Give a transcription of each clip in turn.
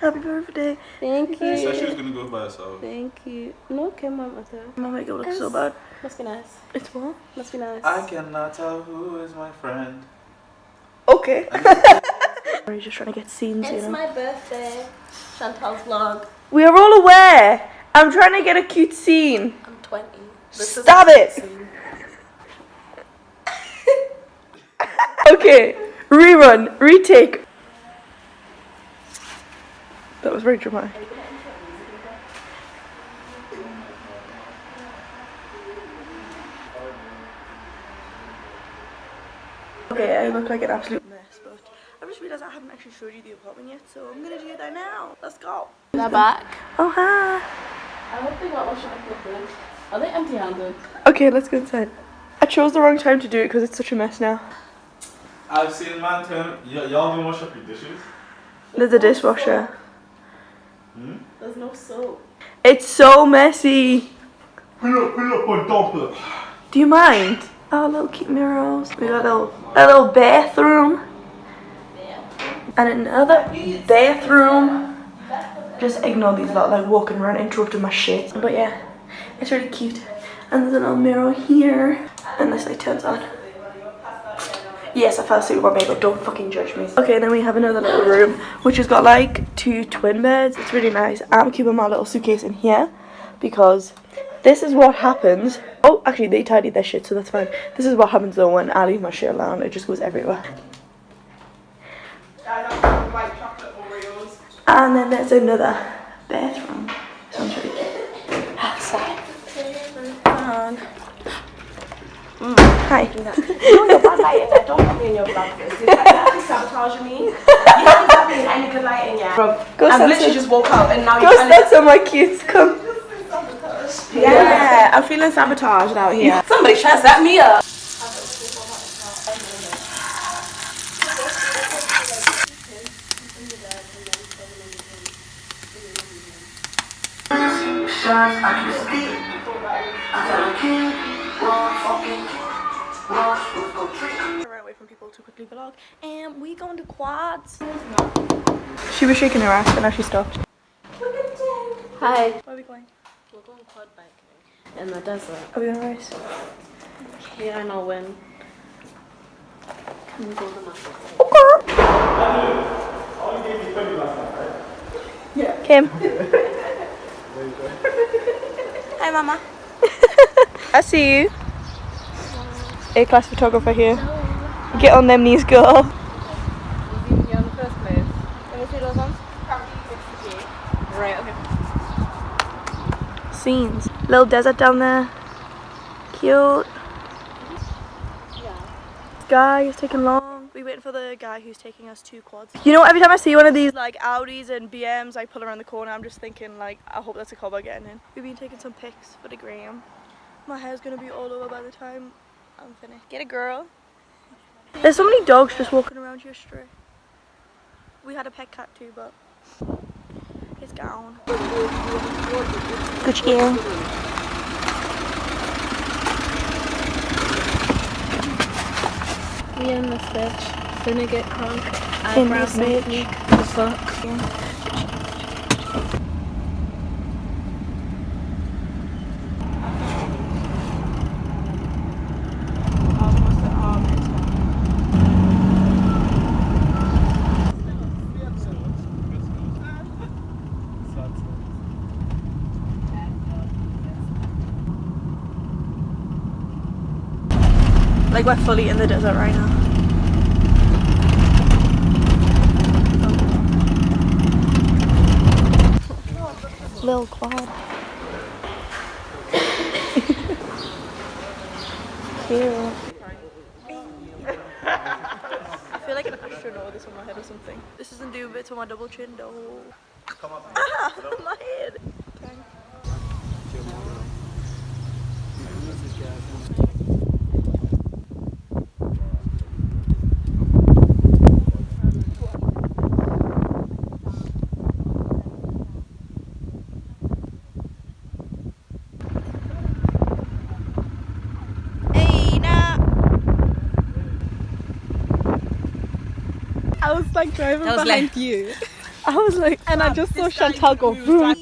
Happy birthday. Thank you. She said she was gonna go by herself. Thank you. No, Kim went with her. My makeup looks so bad. Must be nice. It's what? Must be nice. I cannot tell who is my friend. Okay. We're just trying to get scenes, It's you know. my birthday. Chantelle's vlog. We are all aware. I'm trying to get a cute scene. I'm 20. Stop it. Okay. Rerun. Retake. That was very dramatic. Okay, I look like an absolute mess, but I just realised I haven't actually showed you the apartment yet, so I'm gonna do that now. Let's go. They're back. Oh, hi. I hope they got washing up the fridge. Are they empty-handed? Okay, let's go inside. I chose the wrong time to do it because it's such a mess now. I've seen man turn. Y'all gonna wash up your dishes? There's a dishwasher. There's no soap. It's so messy. Pull up on top. Do you mind? Oh, little cute mirrors. We got a little bathroom. And another bathroom. Just ignore these lot like walking around interrupting my shit. But yeah, it's really cute. And there's a little mirror here. And this light turns on. Yes, I fell asleep with my makeup, don't fucking judge me. Okay, then we have another little room, which has got like 2 twin beds. It's really nice. I'm keeping my little suitcase in here because this is what happens. Oh, actually they tidied their shit, so that's fine. This is what happens though when I leave my shit alone. It just goes everywhere. And then there's another bathroom. This one's really cute. Outside. Hi. No, you're bad lighting there. Don't put me in your vlog. You're sabotaging me. You haven't got me in any good lighting yet. I've literally just woke up and now you're trying to... Go stand my cutes, come. Yeah, I'm feeling sabotaged out here. Somebody try to set me up. Right away from people to quickly vlog, and we going to quads. She was shaking her ass, and now she stopped. Hi. Where are we going? We're going quad biking in the desert. Are we gonna race? Yeah, I know when. Can we go to the Yeah. Kim. Hi, Mama. I see you. A-class photographer here. Get on them knees, girl. Was even here in the first place? Can we see those ones? Right, okay. Scenes. Little desert down there. Cute. Yeah. Guy is taking long. We waiting for the guy who's taking us to quads. You know, every time I see one of these like Audis and BMs like pull around the corner, I'm just thinking like, I hope that's a cowboy getting in. We've been taking some pics for the gram. My hair's gonna be all over by the time I'm finished. Get a girl. There's so many dogs just walking around here stray. We had a pet cat too, but it's gone. Good girl. We in this bitch. Gonna get crunk. In this bitch. The fuck? Yeah. Like we're fully in the desert right now. Little quad. Cute. I feel like an astronaut with this on my head or something. This doesn't do bits on my double chin though. Come on. Ah, my head. Okay. I was like driving behind you. I was like, and I just saw Chantelle go boom.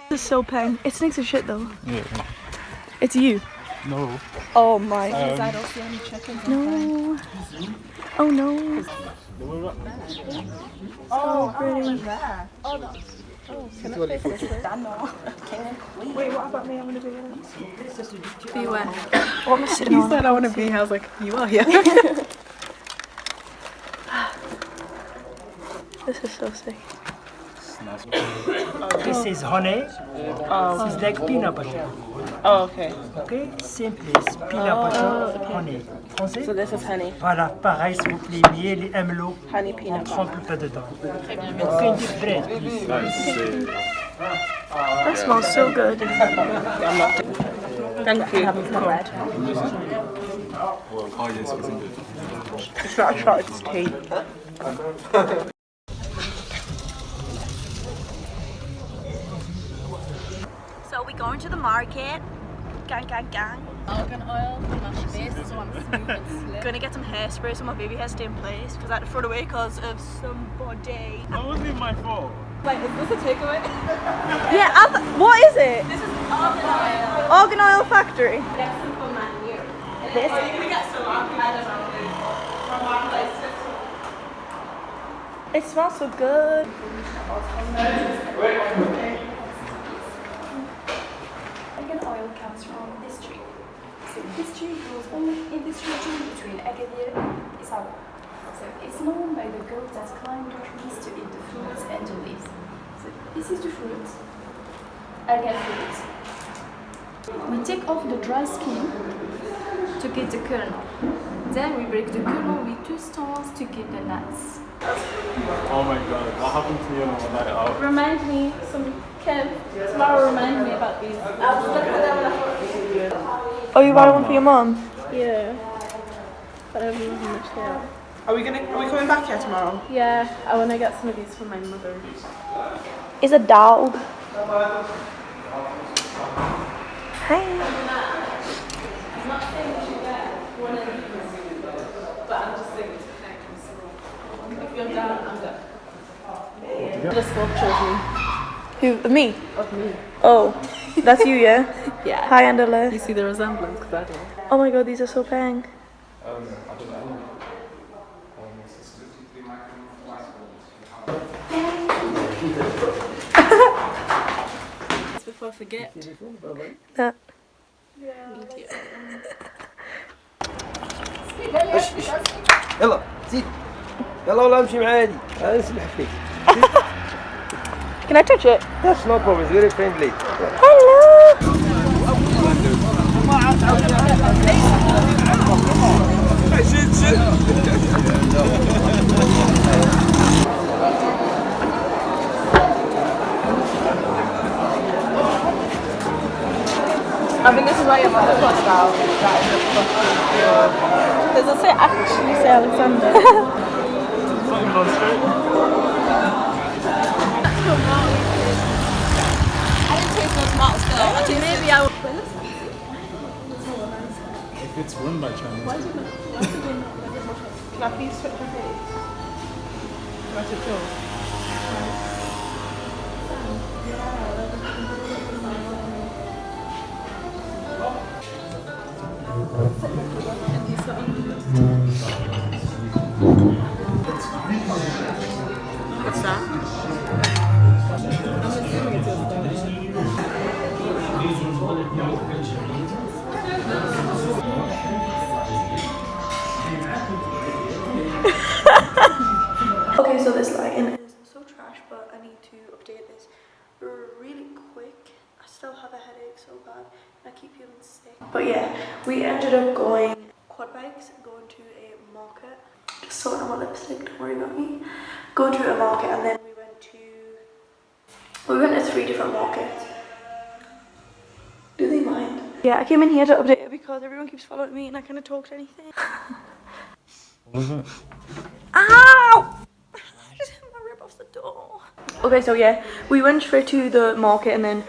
This is so peng. It stinks of shit though. Yeah. It's you. No. Oh my. I don't see any chickens. No. Oh no. Oh, pretty. there. Oh, no. Oh, can I face this way? Wait, what about me? I want to be in it. Be where? What am I sitting You on? said I want to be here. I was like, you are here. This is so sick. This is honey. It's like peanut butter. Oh, okay. Okay? Simple is peanut butter, honey. Français? So this is honey. Voilà, pareil, s'il vous plaît, miel et amelot. Honey On peanut butter. trempe pas dedans. Okay, deep bread, please. That smells so good. Thank you. Having some bread. Oh yes, isn't it? It's not a shot, it's tea. So we're going to the market. Gang, gang, gang. Argan oil for my face so I'm smooth and slick. Gonna get some hairspray so my baby hair stay in place because I had to throw it away because of somebody. That wasn't even my fault. Like, is this a takeaway? Yeah, what is it? This is argan oil. Argan Oil Factory. That's simple man here. This? We got some argan oil from our place. It smells so good. Argan oil comes from this tree. So this tree grows only in this region between Agadir and Isaba. So it's known by the goats that climb the trees to eat the fruits and the leaves. So this is the fruit, argan fruit. We take off the dry skin to get the kernel. Then we break the kernel with 2 stones to get the nuts. Oh my god, what happened to you on the night out? Remind me, tomorrow remind me about these. Oh, you buy one for your mum? Yeah. But I haven't much hair. Are we coming back here tomorrow? Yeah, I want to get some of these for my mother. It's a dog. Hey. I'm not saying you should get one of these, but I'm just saying to connect with someone. If you're down, I'm down. The sculpture of me. Who? Me? Of me. Oh, that's you, yeah? Yeah. Hi, Andela. You see the resemblance? Because I do. Oh my god, these are so peng. Before I forget. That. يلا زيد يلا والله امشي معايا هادي انا نسمح فيك. Can I touch it? That's no problem, it's very friendly. Hello. I think this is why your mother talks about that. Does it say actually say Alexander? Something on straight. I didn't taste no tomatoes though. I tasted Maybe I will. If it's run by Chinese. Can I please touch your face? That's a joke. What's that? I'm assuming it's a stone. Okay, so this lighting is so trash, but I need to update this really quick. I still have a headache so bad, and I keep feeling sick. But yeah, we ended up going quad bikes and going to a market. Just sorting out my lipstick, don't worry about me. Going to a market, and then we went to 3 different markets. Do they mind? Yeah, I came in here to update it because everyone keeps following me and I can't talk to anything. What was it? Ow! I just hit my rib off the door. Okay, so yeah, we went straight to the market and then...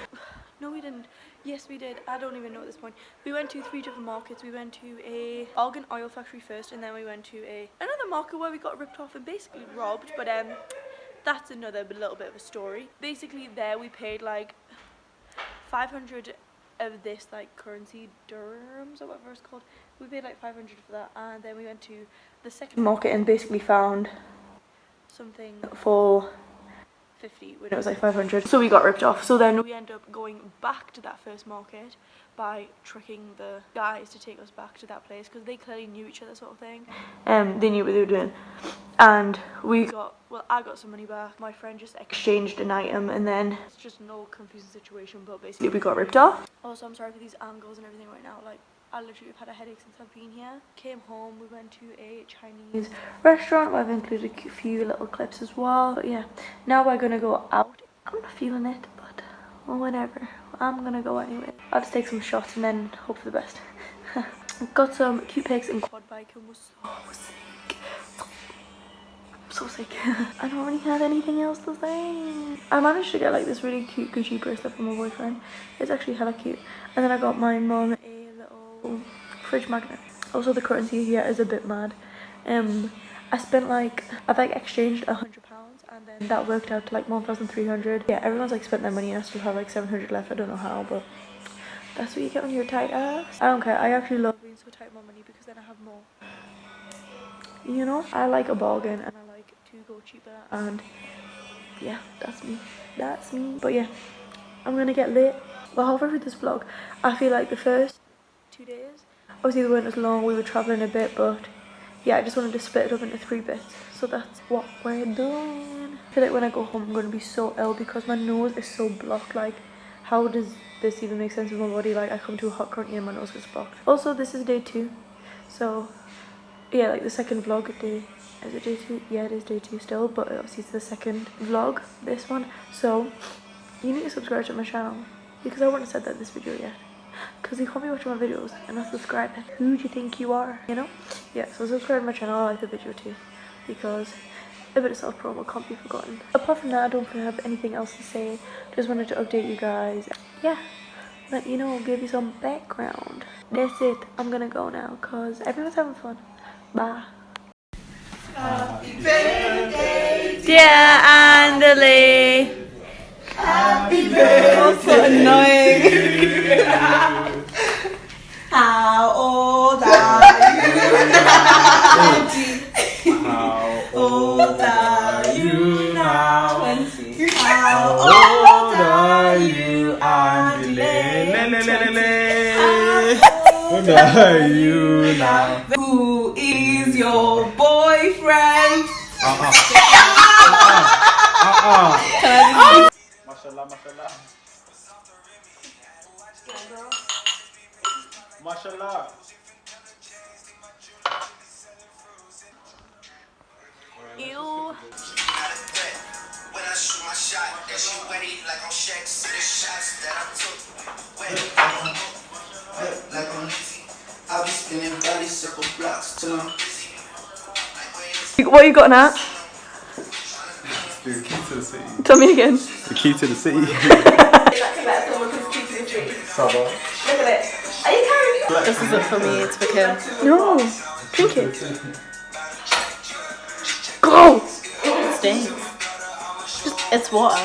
No, we didn't. Yes, we did. I don't even know at this point. We went to 3 different markets. We went to a argan oil factory first, and then we went to another market where we got ripped off and basically robbed. But that's another little bit of a story. Basically, there we paid like 500 of this like currency, dirhams or whatever it's called. We paid like 500 for that, and then we went to the second market and basically found something for 50 when it was like 500, so we got ripped off. So then we ended up going back to that first market by tricking the guys to take us back to that place because they clearly knew each other, sort of thing. They knew what they were doing, and I got some money back. My friend just exchanged an item, and then it's just no confusing situation, but basically we got ripped off. Also, I'm sorry for these angles and everything right now. Like, I literally have had a headache since I've been here. Came home, we went to a Chinese restaurant where I've included a few little clips as well. But yeah, now we're gonna go out. I'm not feeling it, but whatever. I'm gonna go anyway. I'll just take some shots and then hope for the best. Got some cute pics in quad bike and was so sick. So sick. I don't really have anything else to say. I managed to get like this really cute Gucci bracelet from my boyfriend. It's actually hella cute. And then I got my mum a little fridge magnet. Also, the currency here is a bit mad. I've exchanged £100, and then that worked out to like 1,300. Yeah, everyone's like spent their money and I still have like 700 left. I don't know how, but that's what you get when you're tight ass. I don't care. I actually love being so tight with my money because then I have more. You know, I like a bargain and I like to go cheaper, and yeah, that's me. That's me. But yeah, I'm gonna get lit. Well, halfway through this vlog, I feel like the first 2 days, obviously they weren't as long, we were travelling a bit, but yeah, I just wanted to split it up into 3 bits. So that's what we're doing. I feel like when I go home I'm gonna be so ill because my nose is so blocked. Like, how does this even make sense with my body? Like, I come to a hot country and my nose gets blocked. Also, this is day 2, so yeah, like the second vlog day. Is it day 2? Yeah, it is day 2 still, but obviously it's the second vlog, this one. So you need to subscribe to my channel because I wouldn't have said that in this video yet. Because you can't be watching my videos and not subscribe. Who do you think you are? You know? Yeah, so subscribe to my channel. I like the video too, because a bit of self-promo can't be forgotten. Apart from that, I don't think I have anything else to say. Just wanted to update you guys. Yeah, let you know, give you some background. That's it. I'm gonna go now because everyone's having fun. Bye. Happy birthday, dear Andale. happy birthday. Oh, so annoying. How old are you? How old are you now? 20. How old are you, Andale? How old are you now? Who is your boyfriend? Mashallah, mashallah. Mashallah. Ew. When I shoot my shot, that shit wetty like on Shaq. See the shots that I took, wet like on Lizzie. I'll be spinning body circle blocks till I'm busy. What you got now? The key to the city. Tell me again. The key to the city. Look at it. Are you carrying me? This isn't for me, it's for Kim. No, drink it. Go. It stinks. It's water.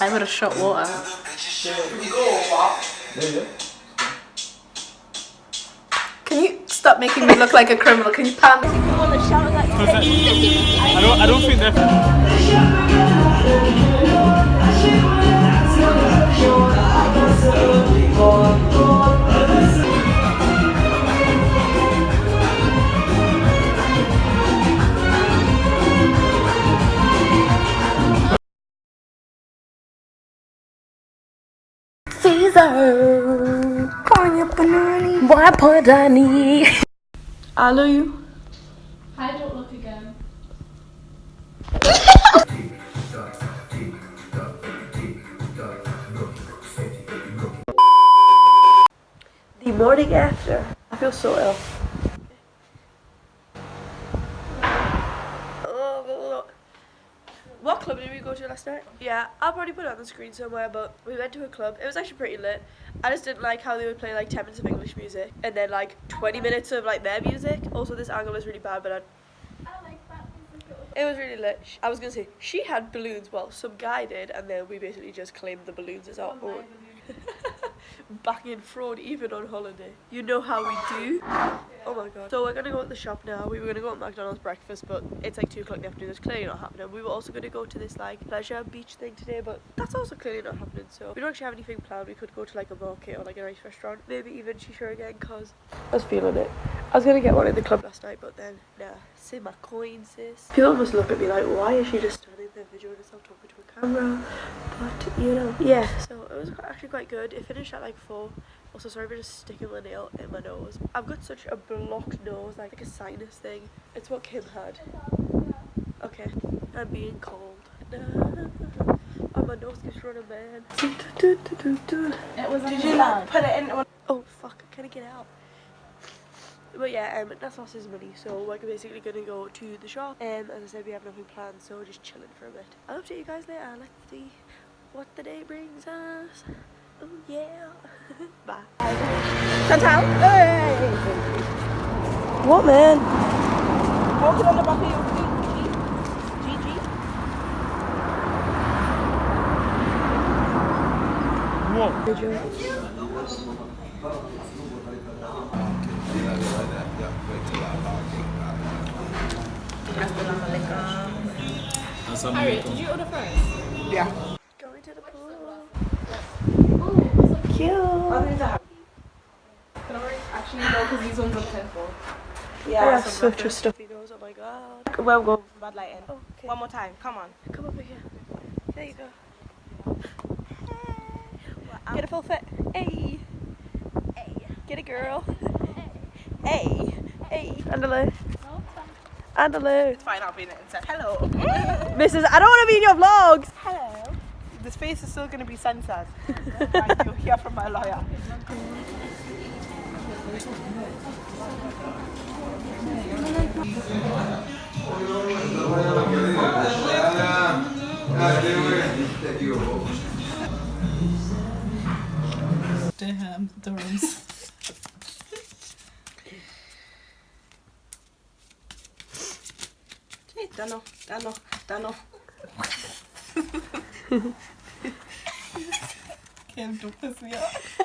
I would have shot water. Can you stop making me look like a criminal? Can you palm me? I don't think they're. Caesar, why put I need? I love you. I don't look again. The morning after. I feel so ill. Oh, What club did we go to last night? Yeah, I'll probably put it on the screen somewhere, but we went to a club. It was actually pretty lit. I just didn't like how they would play like 10 minutes of English music and then like 20 minutes of like their music. Also, this angle is really bad, but it was really lit. I was gonna say, she had balloons, well, some guy did, and then we basically just claimed the balloons as our own. Back in fraud, even on holiday. You know how we do. Oh my god. So we're gonna go to the shop now. We were gonna go to McDonald's breakfast, but it's like 2 o'clock in the afternoon. It's clearly not happening. We were also gonna go to this like pleasure beach thing today, but that's also clearly not happening. So we don't actually have anything planned. We could go to like a market or like a nice restaurant. Maybe even Shisha again, cause I was feeling it. I was gonna get one in the club last night, but then nah. Save my coin, sis. People must look at me like, why is she just standing there videoing herself talking to a camera? But you know, yeah. So it was actually quite good. It finished at like 4. Also, sorry for just sticking my nail in my nose. I've got such a blocked nose, like a sinus thing. It's what Kim had. Okay, I'm being cold. Oh, my nose keeps running, man. It was. Did you not put it in? Oh fuck! Can I get out? But yeah, that's lost his money, so we're basically gonna go to the shop. As I said, we have nothing planned, so we're just chilling for a bit. I'll update you guys later. Let's see what the day brings us. Oh yeah. Bye. Chantelle? Hey! What, man? Walking on the back of your feet. Gigi. Whoa. Did you? Harry, did you order first? Yeah. Going to the pool. Oh, Cute. actually, no, because these ones are 10 for. I have such a stuffy nose, oh my god. Well, go bad lighting. Okay. One more time, come on. Come over here. There you go. Get a full fit. Hey. Hey. Get a girl. Hey. Hey. Andalou. Andalou. It's fine, I'll be in it instead. Hello. Mrs. I don't want to be in your vlogs. Hello. The space is still going to be censored. Like you'll hear from my lawyer. Damn, the rooms. Dano. Kim, don't piss me off.